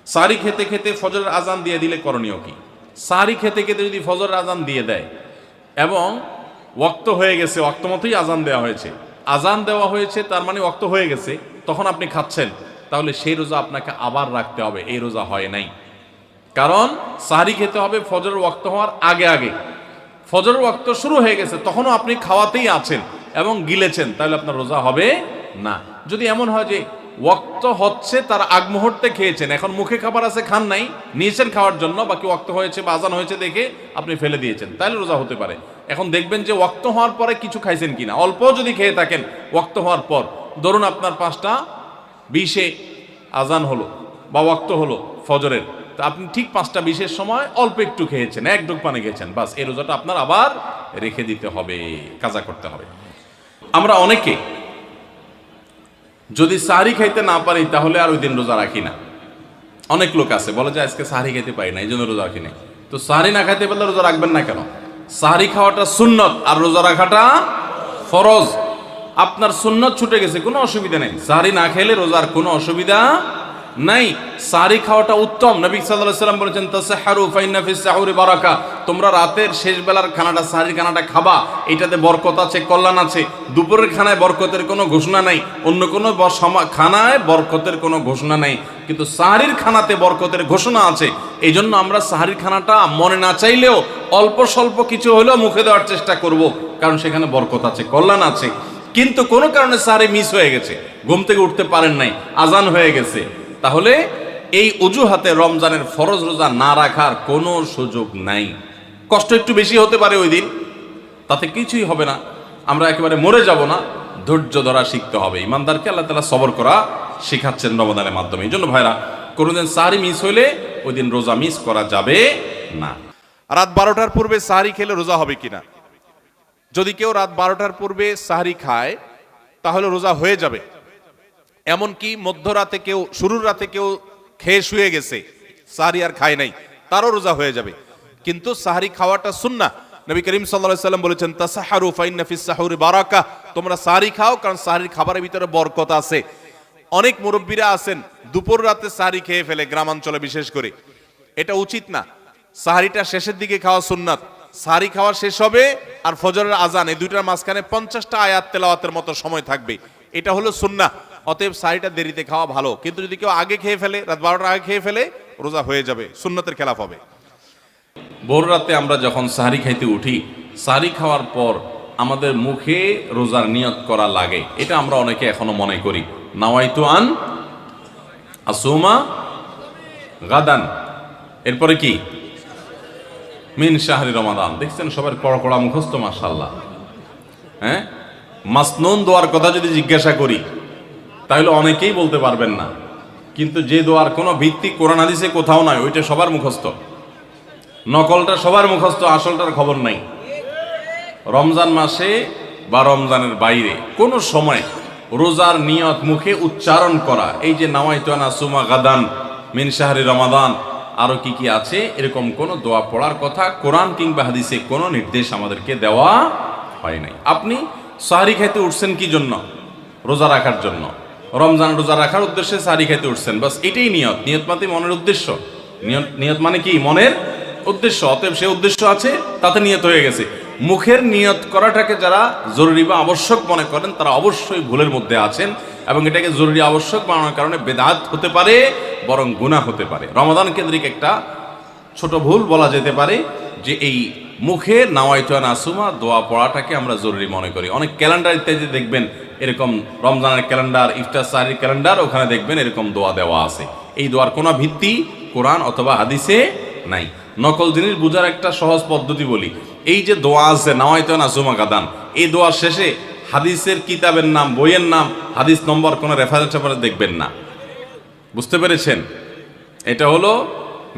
সাহরি খেতে খেতে ফজরের আজান দিয়ে দিলে করণীয় কি? সাহরি খেতে খেতে যদি ফজরের আজান দিয়ে দেয় এবং ওয়াক্ত হয়ে গেছে, ওয়াক্ত মতোই আজান দেওয়া হয়েছে, আজান দেওয়া হয়েছে তার মানে ওয়াক্ত হয়ে গেছে, তখন আপনি খাচ্ছেন, তাহলে সেই রোজা আপনাকে আবার রাখতে হবে, এই রোজা হয় নাই। কারণ সাহরি খেতে হবে ফজরের ওয়াক্ত হওয়ার আগে আগে। ফজরের ওয়াক্ত শুরু হয়ে গেছে, তখনও আপনি খাওয়াতেই আছেন এবং গিলেছেন, তাহলে আপনার রোজা হবে না। যদি এমন হয় যে ওয়াক্ত হচ্ছে তার আগ মুহূর্তে খেয়েছেন, এখন মুখে খাবার আছে, খান নাই, নিয়েছেন খাওয়ার জন্য, বাকি ওয়াক্ত হয়েছে বা আজান হয়েছে দেখে আপনি ফেলে দিয়েছেন, তাহলে রোজা হতে পারে। এখন দেখবেন যে ওয়াক্ত হওয়ার পরে কিছু খাইছেন কিনা, অল্প যদি খেয়ে থাকেন ওয়াক্ত হওয়ার পর, ধরুন আপনার 5:20 আজান হলো বা ওয়াক্ত হলো ফজরের, তা আপনি ঠিক 5:20 সময় অল্প একটু খেয়েছেন, এক ডুব পানি খেয়েছেন, বাস এই রোজাটা আপনার আবার রেখে দিতে হবে, কাজা করতে হবে। আমরা অনেকে যদি সাহরি খাইতে না পারি তাহলে আর ওই দিন রোজা রাখি না। অনেক লোক আছে বলে যে আজকে সাহরি খাইতে পারি না, এই জন্য রোজা রাখি না। তো সাহরি না খাইতে পারলে রোজা রাখবেন না কেন? সাহরি খাওয়াটা সুন্নত আর রোজা রাখাটা ফরজ। আপনার সুন্নত ছুটে গেছে, কোনো অসুবিধা নেই, সাহরি না খেলে রোজার কোনো অসুবিধা নাই। সাহরি খাওয়াটা উত্তম। নবী সাল্লাল্লাহু আলাইহি ওয়াসাল্লাম বলেছেন তাসাহহারু ফাইন্না ফিস সাহুরি বারাকা, তোমরা রাতের শেষ বেলার খানাটা, সাহরির খানাটা খাবা, এটাতে বরকত আছে, কল্যাণ আছে। দুপুরের খানায় বরকতের কোনো ঘোষণা নাই, অন্য কোনো খানায় বরকতের কোনো ঘোষণা নাই, কিন্তু সাহরির খানাতে বরকতের ঘোষণা আছে। এই জন্য আমরা সাহরির খানাটা মনে না চাইলেও অল্প স্বল্প কিছু হলেও মুখে দেওয়ার চেষ্টা করব, কারণ সেখানে বরকত আছে, কল্যাণ আছে। কিন্তু কোনো কারণে সাহরি মিস হয়ে গেছে, ঘুম থেকে উঠতে পারেন নাই, আজান হয়ে গেছে, তাহলে এই অজুহাতে রমজানের ফরজ রোজা না রাখার কোনো সুযোগ নাই। কষ্ট একটু বেশি হতে পারে ওই দিন, তাতে কিছুই হবে না, আমরা একেবারে মরে যাব না। ধৈর্য ধরা শিখতে হবে। ইমানদারকে আল্লাহ তাআলা সবর করা শিখাচ্ছেন রমজানের মাধ্যমে। এই জন্য ভাইরা, কোনোদিন সাহরি মিস হইলে ওই দিন রোজা মিস করা যাবে না। রাত 12টার পূর্বে সাহরি খেলে রোজা হবে কিনা? যদি কেউ রাত 12টার পূর্বে সাহরি খায় তাহলে রোজা হয়ে যাবে। এমনকি মধ্যরাতে কেউ, শুরুর রাতে কেউ খেয়ে শুয়ে গেছে, সাহরি আর খায় নাই, তারও রোজা হয়ে যাবে। কিন্তু সাহরি খাওয়াটা সুন্নাহ। নবী করিম সাল্লাল্লাহু আলাইহি ওয়াসাল্লাম বলেছেন তাসাহহারু ফাইন্না ফিস সাহুরি বারাকা, তোমরা সাহরি খাও, কারণ সাহরির খাবারের ভিতরে বরকত আছে। অনেক মুরব্বীরা আছেন দুপুর রাতে সাহরি খেয়ে ফেলে, গ্রামাঞ্চলে বিশেষ করে। এটা উচিত না। সাহরিটা শেষের দিকে খাওয়া সুন্নাত। সাহরি খাওয়া শেষ হবে আর ফজরের আজান, এই দুইটার মাঝখানে 50টা আয়াত তেলাওয়াতের মতো সময় থাকবে, এটা হলো সুন্নাহ। অতএব সাহরিটা দেরিতে খাওয়া ভালো। কিন্তু যদি কেউ আগে খেয়ে ফেলে, রাত 12টার আগে খেয়ে ফেলে, রোজা হয়ে যাবে, সুন্নতের খেলাফ হবে। ভোর রাতে আমরা যখন সাহরি খাইতে উঠি, সাহরি খাওয়ার পর আমাদের মুখে রোজার নিয়ত করা লাগে। এটা আমরা অনেকে এখনো মনে করি, নাওয়াইতু আন আসুমা গাদান, এরপরে কি মিন শাহরি রমাদান। দেখছেন সবার কড়া কড়া মুখস্থ, মাশাআল্লাহ। হ্যাঁ, মাসনুন দোয়ার কথা যদি জিজ্ঞাসা করি তাহলে অনেকেই বলতে পারবেন না, কিন্তু যে দোয়ার কোনো ভিত্তি কোরআন হাদিসে কোথাও নাই, ওইটা সবার মুখস্থ। নকলটা সবার মুখস্থ, আসলটার খবর নাই। রমজান মাসে বা রমজানের বাইরে কোনো সময় রোজার নিয়ত মুখে উচ্চারণ করা, এই যে নাওয়াইতু আন আসুমা গাদান মিন শাহরি রমাদান, আরো কি কি আছে, এরকম কোন দোয়া পড়ার কথা কোরআন কিংবা হাদিসে কোনো নির্দেশ আমাদেরকে দেওয়া হয় নাই। আপনি সাহরি খাইতে উঠছেন কি জন্য? রোজা রাখার জন্য। রমজান রোজা রাখার উদ্দেশ্যে সাহরি খাইতে উঠছেন, বাস এটাই নিয়ত। নিয়ত মানে মনের উদ্দেশ্য, নিয়ত মানে কি? মনের উদ্দেশ্য। অতএব সে উদ্দেশ্য আছে, তাতে নিয়ত হয়ে গেছে। মুখের নিয়ত করাটাকে যারা জরুরি বা আবশ্যক মনে করেন তারা অবশ্যই ভুলের মধ্যে আছেন, এবং এটাকে জরুরি আবশ্যক বানানোর কারণে বেদাত হতে পারে, বরং গুনাহ হতে পারে। রমাদান কেন্দ্রিক একটা ছোট ভুল বলা যেতে পারে যে এই মুখে নাওয়াইতু আন আসুমা দোয়া পড়াটাকে আমরা জরুরি মনে করি। অনেক ক্যালেন্ডার ইত্যাদি দেখবেন এরকম, রমজানের ক্যালেন্ডার, ইফতার সাহরির ক্যালেন্ডার, ওখানে দেখবেন এরকম দোয়া দেওয়া আছে। এই দোয়ার কোনো ভিত্তি কোরআন অথবা হাদিসে নাই। নকল জিনিস বোঝার একটা সহজ পদ্ধতি বলি, এই যে দোয়া আছে নাওয়াইতু আন আসুমা গাদান, এই দোয়ার শেষে হাদিসের কিতাবের নাম, বইয়ের নাম, হাদিস নম্বর, কোনো রেফারেন্স দেখবেন না। বুঝতে পেরেছেন? এটা হলো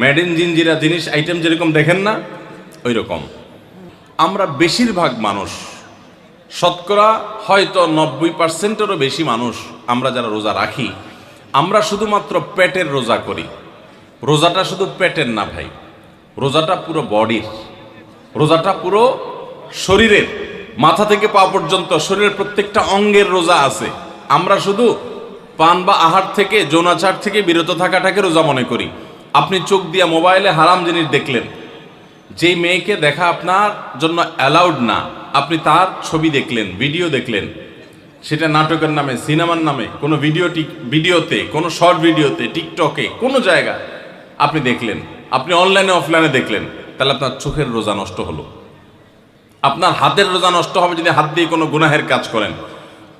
মেড ইন জিনজিরা জিনিস, আইটেম যেরকম দেখেন না, ওই রকম। আমরা বেশিরভাগ মানুষ, শতকরা হয়তো 90%-এরও বেশি মানুষ, আমরা যারা রোজা রাখি, আমরা শুধুমাত্র পেটের রোজা করি। রোজাটা শুধু পেটের না ভাই, রোজাটা পুরো বডির, রোজাটা পুরো শরীরের, মাথা থেকে পা পর্যন্ত শরীরের প্রত্যেকটা অঙ্গের রোজা আছে। আমরা শুধু পান বা আহার থেকে, যৌনাচার থেকে বিরত থাকাটাকে রোজা মনে করি। আপনি চোখ দিয়ে মোবাইলে হারাম জিনিস দেখলেন, যেই মেয়েকে দেখা আপনার জন্য অ্যালাউড না, আপনি তার ছবি দেখলেন, ভিডিও দেখলেন, সেটা নাটকের নামে, সিনেমার নামে, কোনো ভিডিওতে, কোনো শর্ট ভিডিওতে, টিকটকে, কোনো জায়গায় আপনি দেখলেন, আপনি অনলাইনে অফলাইনে দেখলেন, তাহলে আপনার চোখের রোজা নষ্ট হলো। আপনার হাতের রোজা নষ্ট হবে যদি হাত দিয়ে কোনো গুনাহের কাজ করেন।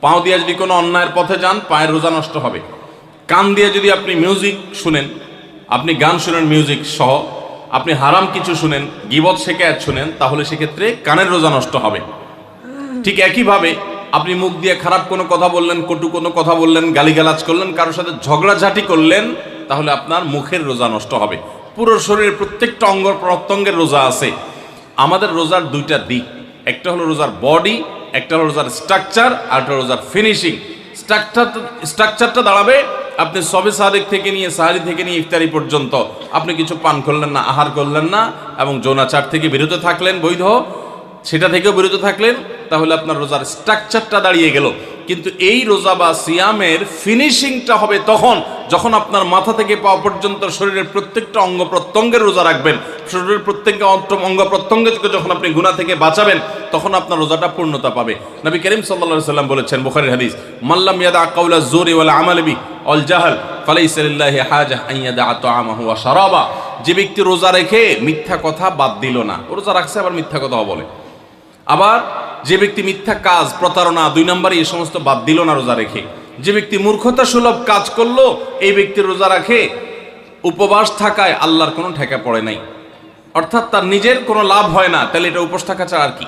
পাও দিয়ে যদি কোনো অন্যায়ের পথে যান, পায়ের রোজা নষ্ট হবে। কান দিয়ে যদি আপনি মিউজিক শুনেন, আপনি গান শুনেন মিউজিক সহ, আপনি হারাম কিছু শুনেন, গীবত শিকায়াত শুনেন, তাহলে সেক্ষেত্রে কানের রোজা নষ্ট হবে। ঠিক একইভাবে আপনি মুখ দিয়ে খারাপ কোনো কথা বললেন, কটু কোনো কথা বললেন, গালিগালাজ করলেন, কারোর সাথে ঝগড়াঝাটি করলেন, তাহলে আপনার মুখের রোজা নষ্ট হবে। পুরো শরীরের প্রত্যেকটা অঙ্গ প্রত্যঙ্গের রোজা আছে। আমাদের রোজার দুইটা দিক, একটা হলো রোজার বডি, একটা হলো রোজার স্ট্রাকচার, আর একটা রোজার ফিনিশিং। স্ট্রাকচারটা দাঁড়াবে আপনি সবে সাদেক থেকে নিয়ে, সাহারি থেকে নিয়ে ইফতারি পর্যন্ত আপনি কিছু পান করলেন না, আহার করলেন না, এবং যৌনাচার থেকে বিরত থাকলেন, বৈধ সেটা থেকেও বিরত থাকলেন, তাহলে আপনার রোজার স্ট্রাকচারটা দাঁড়িয়ে গেল। কিন্তু এই রোজা বা সিয়ামের ফিনিশিংটা হবে তখন যখন আপনার মাথা থেকে পাওয়া পর্যন্ত শরীরের প্রত্যেকটা অঙ্গ প্রত্যঙ্গের রোজা রাখবেন। শরীরের প্রত্যেকটা অঙ্গ প্রত্যঙ্গকে যখন আপনি গুনাহ থেকে বাঁচাবেন, তখন আপনার রোজাটা পূর্ণতা পাবে। নবী করিম সাল্লাল্লাহু আলাইহি সাল্লাম বলেছেন, বুখারীর হাদিস, মাল্লাম ইয়াদা কাওলা যুরি ওয়াল আমাল বি ওয়াল জাহল ফালাইসা লিল্লাহি হাজা আন ইয়াদা তাআমাহু ওয়া শারাবা। যে ব্যক্তি রোজা রেখে মিথ্যা কথা বাদ দিল না, রোজা রাখছে আবার মিথ্যা কথা বলে, আবার যে ব্যক্তি মিথ্যা কাজ, প্রতারণা, 2 নম্বরে এই সমস্ত বাদ দিল না রোজা রেখে, যে ব্যক্তি মূর্খতা সুলভ কাজ করলো, এই ব্যক্তি রোজা রাখে উপবাস থাকায় আল্লাহর কোনো ঠেকা পড়ে নাই, অর্থাৎ তার নিজের কোনো লাভ হয় না, তাহলে এটা উপোস থাকা ছাড়া আর কি।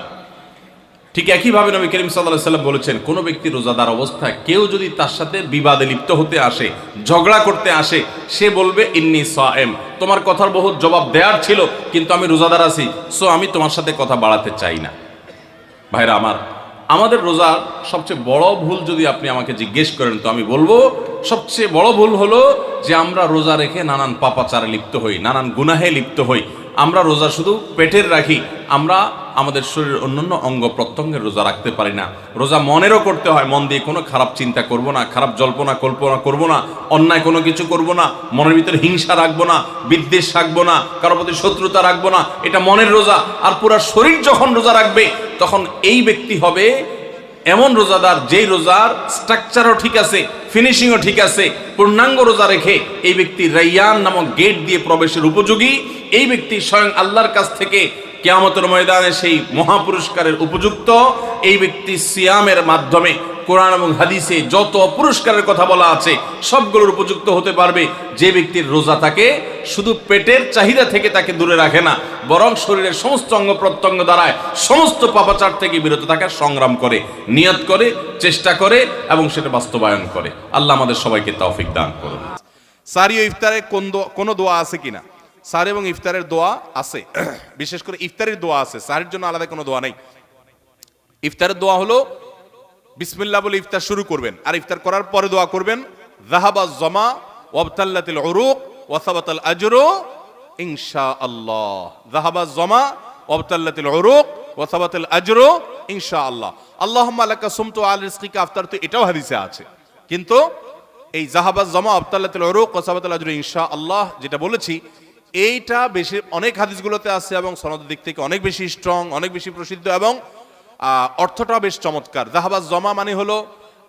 ঠিক একইভাবে নবী করিম সাল্লাল্লাহু আলাইহি সাল্লাম বলেছেন, কোনো ব্যক্তি রোজাদার অবস্থায় কেউ যদি তার সাথে বিবাদে লিপ্ত হতে আসে, ঝগড়া করতে আসে, সে বলবে ইন্নী সায়েম, তোমার কথার বহুত জবাব দেওয়ার ছিল, কিন্তু আমি রোজাদার আছি, সো আমি তোমার সাথে কথা বাড়াতে চাই না। ভাইরা আমার, আমাদের রোজার সবচেয়ে বড় ভুল যদি আপনি আমাকে জিজ্ঞেস করেন, তো আমি বলবো সবচেয়ে বড় ভুল হলো যে আমরা রোজা রেখে নানান পাপাচারে লিপ্ত হই, নানান গুনাহে লিপ্ত হই। আমরা রোজা শুধু পেটের রাখি, আমরা আমাদের শরীরের অন্যান্য অঙ্গ প্রত্যঙ্গের রোজা রাখতে পারি না। রোজা মনেরও করতে হয়, মন দিয়ে কোনো খারাপ চিন্তা করব না, খারাপ জল্পনা কল্পনা করব না, অন্যায় কোনো কিছু করব না, মনের ভিতরে হিংসা রাখবো না, বিদ্বেষ রাখবো না, কারোর প্রতি শত্রুতা রাখবো না, এটা মনের রোজা। আর পুরা শরীর যখন রোজা রাখবে, তখন এই ব্যক্তি হবে এমন রোজাদার যেই রোজার স্ট্রাকচারও ঠিক আছে, ফিনিশিংও ঠিক আছে, পূর্ণাঙ্গ রোজা রেখে এই ব্যক্তি রাইয়ান নামক গেট দিয়ে প্রবেশের উপযোগী। এই ব্যক্তি স্বয়ং আল্লাহর কাছ থেকে কিয়ামতের ময়দানে সেই মহাপুরস্কারের উপযুক্ত। এই ব্যক্তি সিয়ামের মাধ্যমে কোরআন এবং হাদিসে যত পুরস্কারের কথা বলা আছে সবগুলোর উপযুক্ত হতে পারবে। যে ব্যক্তির রোজা তাকে শুধু পেটের চাহিদা থেকে তাকে দূরে রাখে না, বরং শরীরের সমস্ত অঙ্গ প্রত্যঙ্গ দ্বারায় সমস্ত পাপাচার থেকে বিরত থাকার সংগ্রাম করে, নিয়ত করে, চেষ্টা করে এবং সেটা বাস্তবায়ন করে। আল্লাহ আমাদের সবাইকে তৌফিক দান করুন। সারি ও ইফতারে কোনো দোয়া আছে কিনা? সারি এবং ইফতারের দোয়া আছে, বিশেষ করে ইফতারের দোয়া আছে, সারির জন্য আলাদা কোনো দোয়া নেই। ইফতারের দোয়া হলো বিসমিল্লাহ বলে ইফতার শুরু করবেন, আর ইফতার করার পরে দোয়া করবেন, যাহাবাজ জামা ওয়াবতাল্লাতিল উরুক ওয়া সাবাতাল আজরু ইনশাআল্লাহ। যাহাবাজ জামা ওয়াবতাল্লাতিল উরুক ওয়া সাবাতাল আজরু ইনশাআল্লাহ। আল্লাহুম্মা লাকা সুমতু আল রিজকিকা আফতারতু, এটাও হাদিসে আছে। কিন্তু এই যাহাবাজ জামা ওয়াবতাল্লাতিল উরুক ওয়া সাবাতাল আজরু ইনশাআল্লাহ যেটা বলেছি, এইটা বেশি অনেক হাদিসগুলোতে আছে এবং সনদের দিক থেকে অনেক বেশি স্ট্রং, অনেক বেশি প্রসিদ্ধ এবং অর্থটাও বেশ চমৎকার। যাহাবাজ জমা মানে হলো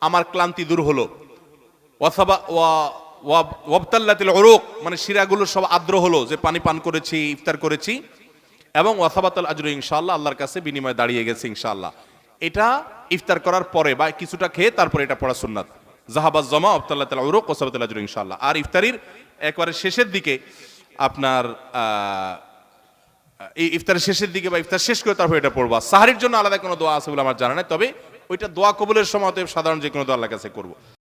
আমার ক্লান্তি দূর হলো, ওয়াবতাল্লাতিল উরুক মানে শিরাগুলো সব আর্দ্র হলো, যে পানি পান করেছি, ইফতার করেছি, এবং ওয়াসাবাতাল আজরু ইনশাআল্লাহ, আল্লাহর কাছে বিনিময় দাঁড়িয়ে গেছে ইনশাআল্লাহ। এটা ইফতার করার পরে বা কিছুটা খেয়ে তারপরে এটা পড়া সুন্নাত। যাহাবাজ জমা ওয়াবতাল্লাতিল উরুক ওয়াসাবাতাল আজরু ইনশাআল্লাহ। আর ইফতারির একবারে শেষের দিকে আপনার ইফতারের শেষের দিকে বা ইফতার শেষ করে তারপর এটা পড়বা। সাহারির জন্য আলাদা কোনো দোয়া আছে বলে আমার জানা নাই, তবে ওইটা দোয়া কবুলের সময় সাধারণ যে কোনো দোয়া আল্লাহর কাছে করবো।